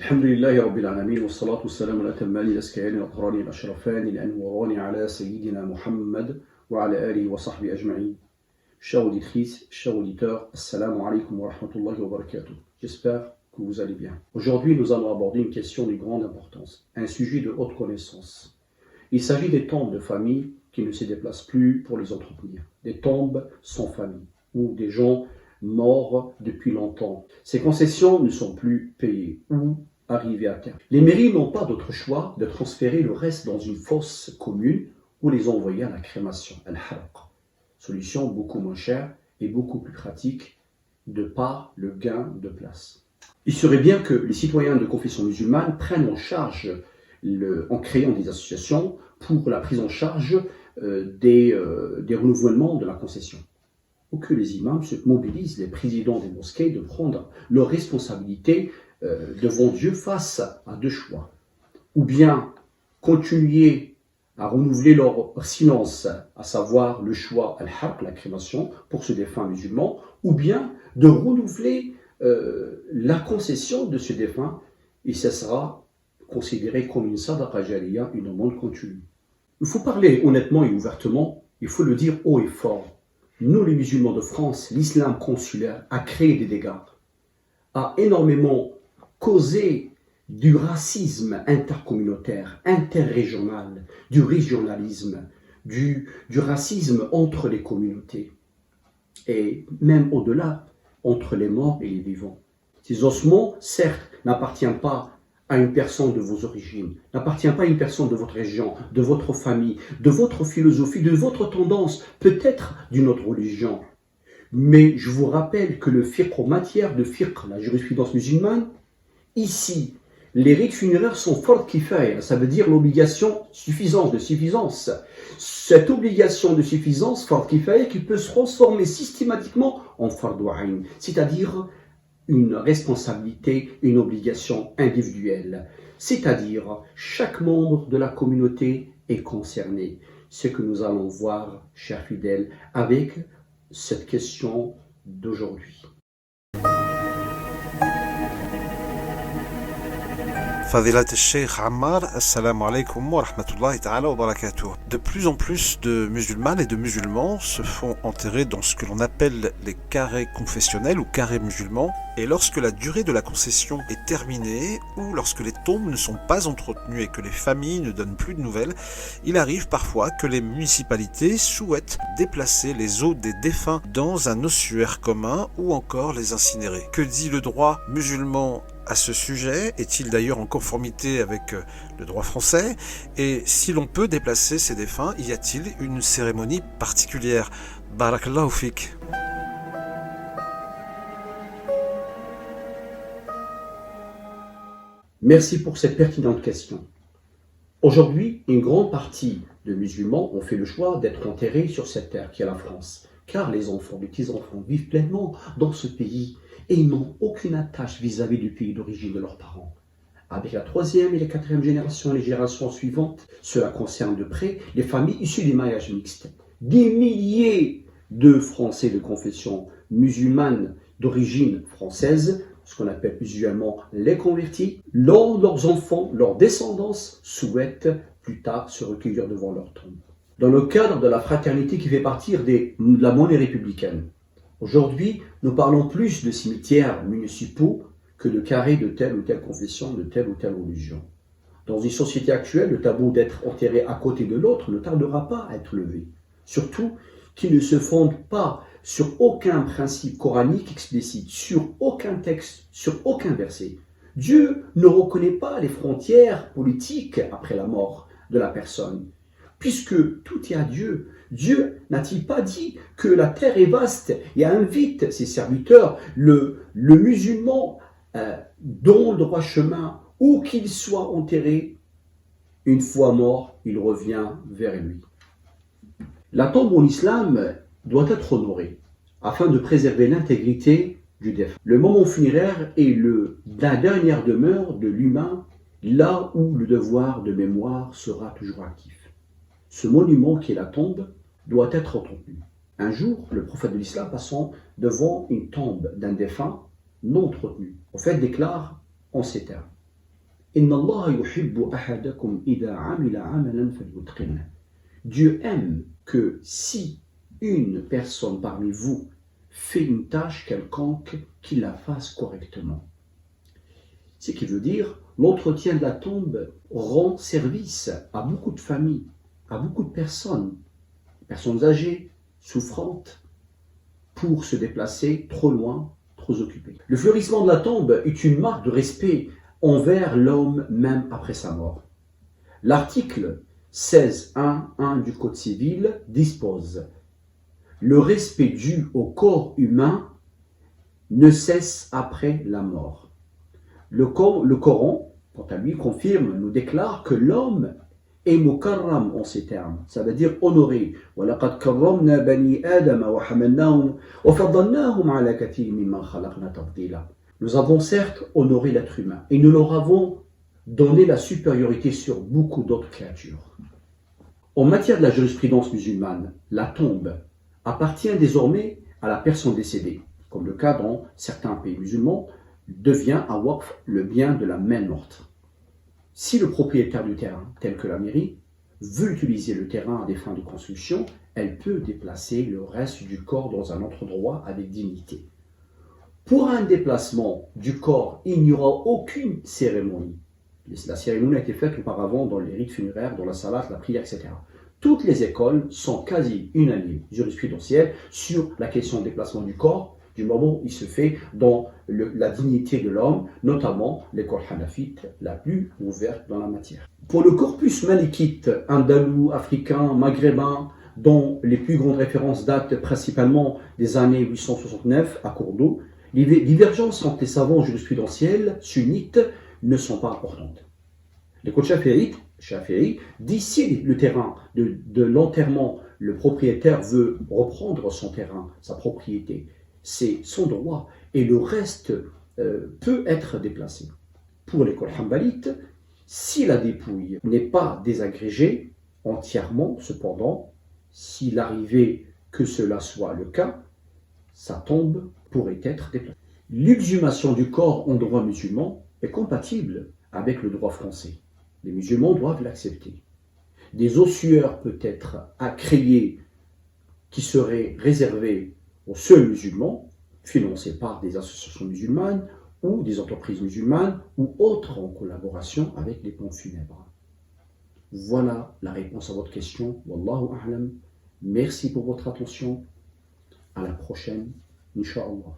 الحمد لله رب العالمين والصلاة والسلام على الأتمان الأزكيان الأطهران الأشرفان الأنوران على سيدنا محمد وعلى آله وصحبه أجمعين. Chers auditrices, chers auditeurs, Assalamu alaikum wa rahmatullahi wa barakatuh. J'espère que vous allez bien. Aujourd'hui, nous allons aborder une question de grande importance, un sujet de haute connaissance. Il s'agit des tombes de famille qui ne se déplacent plus pour les entretenir, des tombes sans famille, ou des gens morts depuis longtemps. Ces concessions ne sont plus payées ou arrivées à terme. Les mairies n'ont pas d'autre choix de transférer le reste dans une fosse commune ou les envoyer à la crémation, al-harq. Solution beaucoup moins chère et beaucoup plus pratique de par le gain de place. Il serait bien que les citoyens de confession musulmane prennent en charge, en créant des associations, pour la prise en charge des renouvellements de la concession. Ou que les imams se mobilisent, les présidents des mosquées, de prendre leurs responsabilités devant Dieu face à deux choix. Ou bien continuer à renouveler leur silence, à savoir le choix al-harq, la crémation, pour ce défunt musulman, ou bien de renouveler la concession de ce défunt, et ça sera considéré comme une sadaqa jariya, une aumône continue. Il faut parler honnêtement et ouvertement, il faut le dire haut et fort. Nous, les musulmans de France, l'islam consulaire a créé des dégâts, a énormément causé du racisme intercommunautaire, interrégional, du régionalisme, du racisme entre les communautés, et même au-delà, entre les morts et les vivants. Ces ossements, certes, n'appartiennent pas à une personne de vos origines, n'appartient pas à une personne de votre région, de votre famille, de votre philosophie, de votre tendance, peut-être d'une autre religion. Mais je vous rappelle que le fiqh, en matière de fiqh, la jurisprudence musulmane, ici, les rites funéraires sont fard kifaya, ça veut dire l'obligation de suffisance. Cette obligation de suffisance, fard kifaya, qui peut se transformer systématiquement en fard ayn, c'est-à-dire une responsabilité, une obligation individuelle. C'est-à-dire, chaque membre de la communauté est concerné. Ce que nous allons voir, chers fidèles, avec cette question d'aujourd'hui. Fadilat al-Sheikh Ammar, assalamu alaikum wa rahmatullahi ta'ala wa barakatuh. De plus en plus de musulmanes et de musulmans se font enterrer dans ce que l'on appelle les carrés confessionnels ou carrés musulmans. Et lorsque la durée de la concession est terminée ou lorsque les tombes ne sont pas entretenues et que les familles ne donnent plus de nouvelles, il arrive parfois que les municipalités souhaitent déplacer les os des défunts dans un ossuaire commun ou encore les incinérer. Que dit le droit musulman à ce sujet? Est-il d'ailleurs en conformité avec le droit français? Et si l'on peut déplacer ces défunts, y a-t-il une cérémonie particulière? Barakallahu fik. Merci pour cette pertinente question. Aujourd'hui, une grande partie de musulmans ont fait le choix d'être enterrés sur cette terre qui est la France, car les enfants, les petits-enfants vivent pleinement dans ce pays et ils n'ont aucune attache vis-à-vis du pays d'origine de leurs parents. Avec la troisième et la quatrième génération et les générations suivantes, cela concerne de près les familles issues des mariages mixtes. Des milliers de Français de confession musulmane d'origine française, ce qu'on appelle usuellement les convertis, leurs enfants, leurs descendants souhaitent plus tard se recueillir devant leur tombe. Dans le cadre de la fraternité qui fait partie de la monnaie républicaine, aujourd'hui, nous parlons plus de cimetières municipaux que de carrés de telle ou telle confession, de telle ou telle religion. Dans une société actuelle, le tabou d'être enterré à côté de l'autre ne tardera pas à être levé. Surtout qu'il ne se fonde pas sur aucun principe coranique explicite, sur aucun texte, sur aucun verset. Dieu ne reconnaît pas les frontières politiques après la mort de la personne, puisque tout est à Dieu. Dieu n'a-t-il pas dit que la terre est vaste et invite ses serviteurs, le musulman dans le droit chemin, où qu'il soit enterré, une fois mort, il revient vers lui. La tombe en islam doit être honorée afin de préserver l'intégrité du défunt. Le moment funéraire est la dernière demeure de l'humain, là où le devoir de mémoire sera toujours actif. Ce monument qui est la tombe doit être entretenu. Un jour, le prophète de l'islam passant devant une tombe d'un défunt non entretenu, le prophète déclare en ces termes: إن الله يحب أحدكم إذا عمل عملا فليتقنه. Dieu aime que si une personne parmi vous fait une tâche quelconque, qu'il la fasse correctement. Ce qui veut dire, l'entretien de la tombe rend service à beaucoup de familles, à beaucoup de personnes âgées, souffrantes, pour se déplacer trop loin, trop occupées. Le fleurissement de la tombe est une marque de respect envers l'homme même après sa mort. L'article 16.1.1 du Code civil dispose « Le respect dû au corps humain ne cesse après la mort ». Le Coran, quant à lui, confirme, nous déclare que l'homme est mukarram en ces termes, ça veut dire honoré. وَلَقَدْ كَرَّمْنَا بَنِي آدَمَ وَحَمَلْنَاهُمْ وَفَضَّلْنَاهُمْ عَلَى كَثِيرٍ مِّمَّنْ خَلَقْنَا تَفْضِيلًا. Nous avons certes honoré l'être humain et nous leur avons donné la supériorité sur beaucoup d'autres créatures. En matière de la jurisprudence musulmane, la tombe appartient désormais à la personne décédée, comme le cas dans certains pays musulmans, devient à waqf le bien de la main morte. Si le propriétaire du terrain, tel que la mairie, veut utiliser le terrain à des fins de construction, elle peut déplacer le reste du corps dans un autre endroit avec dignité. Pour un déplacement du corps, il n'y aura aucune cérémonie. La cérémonie a été faite auparavant dans les rites funéraires, dans la salat, la prière, etc. Toutes les écoles sont quasi unanimes, jurisprudentielles, sur la question du déplacement du corps, du moment où il se fait dans la dignité de l'homme, notamment l'école hanafite la plus ouverte dans la matière. Pour le corpus malikite, andalou, africain, maghrébin, dont les plus grandes références datent principalement des années 869 à Cordoue, les divergences entre les savants jurisprudentiels sunnites ne sont pas importantes. L'école Shafi'i dit si le terrain de l'enterrement, le propriétaire veut reprendre son terrain, sa propriété, c'est son droit et le reste peut être déplacé. Pour l'école hanbalite, si la dépouille n'est pas désagrégée entièrement, cependant, s'il arrivait que cela soit le cas, sa tombe pourrait être déplacée. L'exhumation du corps en droit musulman est compatible avec le droit français. Les musulmans doivent l'accepter. Des ossuaires peuvent être à créer qui seraient réservés aux seuls musulmans, financés par des associations musulmanes ou des entreprises musulmanes ou autres en collaboration avec les pompes funèbres. Voilà la réponse à votre question. Wallahu a'lam. Merci pour votre attention. À la prochaine, Inch'Allah.